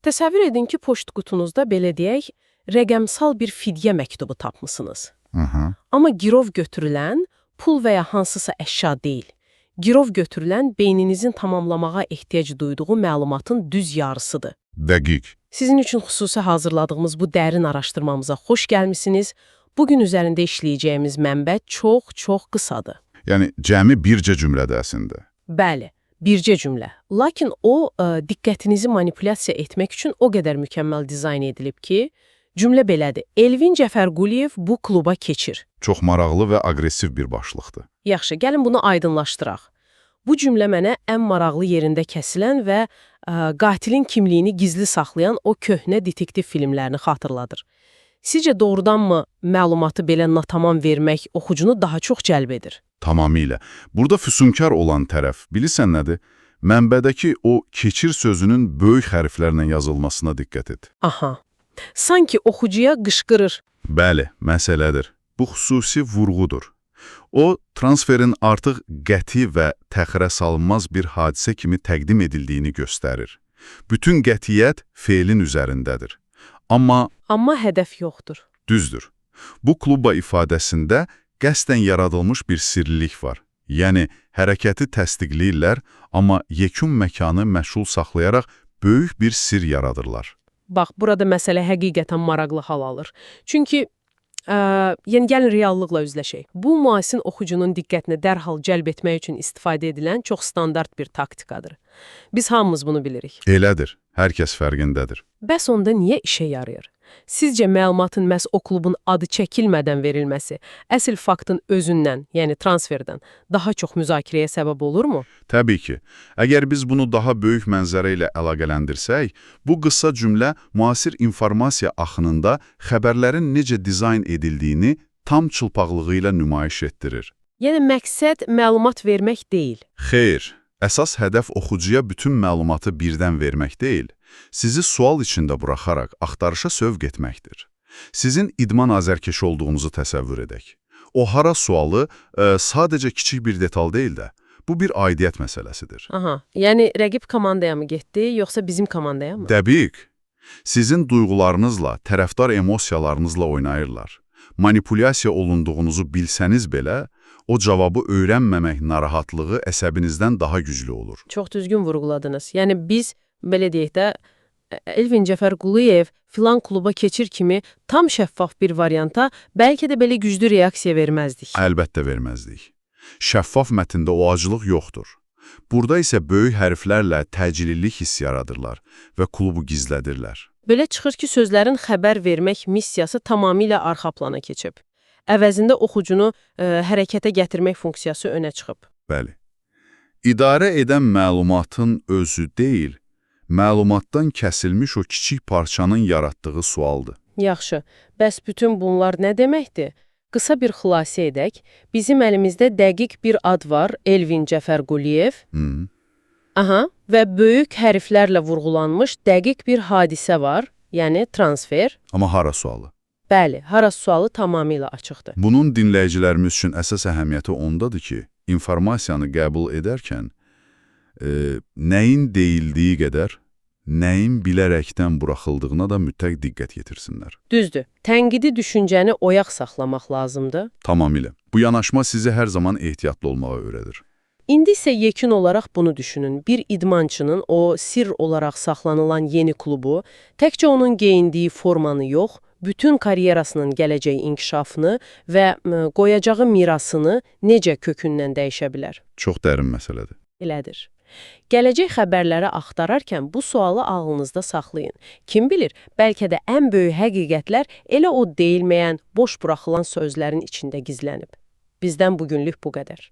Təsəvvür edin ki, poçt qutunuzda belə deyək, rəqəmsal bir fidyə məktubu tapmısınız. Amma girov götürülən pul və ya hansısa əşya deyil. Girov götürülən beyninizin tamamlamağa ehtiyac duyduğu məlumatın düz yarısıdır. Dəqiq. Sizin üçün xüsusi hazırladığımız bu dərin araşdırmamıza xoş gəlmisiniz. Bugün üzərində işləyəcəyimiz mənbə çox qısadır. Yəni, cəmi bircə cümlədə əslində. Bəli, bircə cümlə. Lakin o, diqqətinizi manipulyasiya etmək üçün o qədər mükəmməl dizayn edilib ki, cümlə belədir. Elvin Cəfərquliyev bu kluba keçir. Çox maraqlı və aqressiv bir başlıqdır. Yaxşı, gəlin bunu aydınlaşdıraq. Bu cümlə mənə ən maraqlı yerində kəsilən və qatilin kimliyini gizli saxlayan o köhnə detektiv filmlərini xatırladır. Sizcə doğrudanmı məlumatı belə natamam vermək oxucunu daha çox cəlb edir? Tamamilə. Burada füsunkar olan tərəf, bilirsən nədir? Mənbədəki o keçir sözünün böyük hərflərlə yazılmasına diqqət et. Aha, sanki oxucuya qışqırır. Bəli, məsələdir. Bu xüsusi vurğudur. O, transferin artıq qəti və təxirə salınmaz bir hadisə kimi təqdim edildiyini göstərir. Bütün qətiyyət feilin üzərindədir. Amma hədəf yoxdur. Düzdür. Bu kluba ifadəsində qəsdən yaradılmış bir sirlilik var. Yəni, hərəkəti təsdiqləyirlər, amma yekun məkanı məşğul saxlayaraq böyük bir sir yaradırlar. Bax, burada məsələ həqiqətən maraqlı hal alır. Çünki, gəlin reallıqla üzləşək. Bu, müasir oxucunun diqqətini dərhal cəlb etmək üçün istifadə edilən çox standart bir taktikadır. Biz hamımız bunu bilirik. Elədir. Hər kəs fərqindədir. Bəs onda niyə işə yarayır? Sizcə məlumatın məhz o klubun adı çəkilmədən verilməsi əsl faktın özündən, yəni transferdən daha çox müzakirəyə səbəb olurmu? Təbii ki. Əgər biz bunu daha böyük mənzərə ilə əlaqələndirsək, bu qısa cümlə müasir informasiya axınında xəbərlərin necə dizayn edildiyini tam çılpaqlığı ilə nümayiş etdirir. Yəni məqsəd məlumat vermək deyil. Xeyr. Əsas hədəf oxucuya bütün məlumatı birdən vermək deyil, sizi sual içində buraxaraq axtarışa sövq etməkdir. Sizin idman azərkeşi olduğunuzu təsəvvür edək. O hara sualı sadəcə kiçik bir detal deyil də, bu bir aidiyyət məsələsidir. Aha, yəni rəqib komandaya mı getdi, yoxsa bizim komandaya mı? Dəqiq. Sizin duyğularınızla, tərəfdar emosiyalarınızla oynayırlar. Manipulyasiya olunduğunuzu bilsəniz belə, o cavabı öyrənməmək narahatlığı əsəbinizdən daha güclü olur. Çox düzgün vurğuladınız. Yəni biz, belə deyək də, Elvin Cəfərquliyev filan kluba keçir kimi tam şəffaf bir varianta bəlkə də belə güclü reaksiya verməzdik. Əlbəttə verməzdik. Şəffaf mətndə o acılıq yoxdur. Burada isə böyük hərflərlə təcililik hissi yaradırlar və klubu gizlədirlər. Belə çıxır ki, sözlərin xəbər vermək missiyası tamamilə arxa plana keçib. Əvəzində oxucunu hərəkətə gətirmək funksiyası önə çıxıb. Bəli. İdarə edən məlumatın özü deyil, məlumatdan kəsilmiş o kiçik parçanın yaratdığı sualdır. Yaxşı, bəs bütün bunlar nə deməkdir? Qısa bir xülasə edək. Bizim əlimizdə dəqiq bir ad var, Elvin Cəfərquliyev. Aha, və böyük hərflərlə vurğulanmış dəqiq bir hadisə var, yəni transfer. Amma hara sualı? Bəli, hara sualı tamamilə açıqdır. Bunun dinləyicilərimiz üçün əsas əhəmiyyəti ondadır ki, informasiyanı qəbul edərkən nəyin deyildiyi qədər, nəyin bilərəkdən buraxıldığına da mütləq diqqət yetirsinlər. Düzdür. Tənqidi düşüncəni oyaq saxlamaq lazımdır. Tamamilə. Bu yanaşma sizi hər zaman ehtiyatlı olmağa öyrədir. İndi isə yekun olaraq bunu düşünün. Bir idmançının o sir olaraq saxlanılan yeni klubu, təkcə onun geyindiyi formanı yox, bütün karyerasının gələcək inkişafını və qoyacağı mirasını necə kökündən dəyişə bilər? Çox dərin məsələdir. Elədir. Gələcək xəbərləri axtararkən bu sualı ağlınızda saxlayın. Kim bilir, bəlkə də ən böyük həqiqətlər elə o deyilməyən, boş buraxılan sözlərin içində gizlənib. Bizdən bugünlük bu qədər.